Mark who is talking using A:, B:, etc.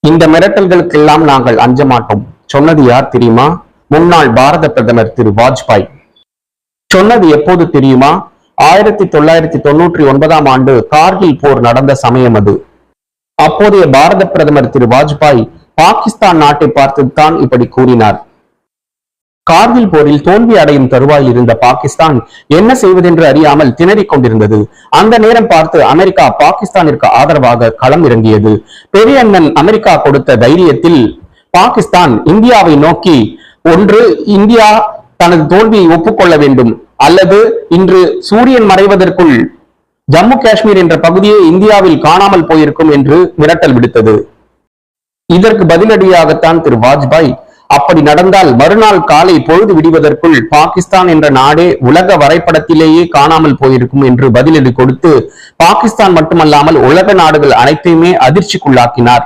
A: இந்த மிரட்டல்களுக்கெல்லாம் நாங்கள் அஞ்ச மாட்டோம் சொன்னது யார் தெரியுமா? முன்னாள் பாரத பிரதமர் திரு வாஜ்பாய். சொன்னது எப்போது தெரியுமா? 1999ஆம் ஆண்டு கார்கில் போர் நடந்த சமயம் அது. அப்போதைய பாரத பிரதமர் திரு வாஜ்பாய் பாகிஸ்தான் நாட்டை பார்த்துத்தான் இப்படி கூறினார். கார்கில் போரில் தோல்வி அடையும் தருவாயில் இருந்த பாகிஸ்தான் என்ன செய்வதென்று அறியாமல் திணறிக் கொண்டிருந்தது. அந்த நேரம் பார்த்து அமெரிக்கா பாகிஸ்தானிற்கு ஆதரவாக களம் இறங்கியது. பெரிய அண்ணன் அமெரிக்கா கொடுத்த தைரியத்தில் பாகிஸ்தான் இந்தியாவை நோக்கி, ஒன்று இந்தியா தனது தோல்வியை ஒப்புக்கொள்ள வேண்டும், அல்லது இன்று சூரியன் மறைவதற்குள் ஜம்மு காஷ்மீர் என்ற பகுதியே இந்தியாவில் காணாமல் போயிருக்கும் என்று மிரட்டல் விடுத்தது. இதற்கு பதிலடியாகத்தான் திரு வாஜ்பாய், அப்படி நடந்தால் மறுநாள் காலை பொழுது விடுவதற்குள் பாகிஸ்தான் என்ற நாடே உலக வரைபடத்திலேயே காணாமல் போயிருக்கும் என்று பதிலடி கொடுத்து பாகிஸ்தான் மட்டுமல்லாமல் உலக நாடுகள் அனைத்தையுமே அதிர்ச்சிக்குள்ளாக்கினார்.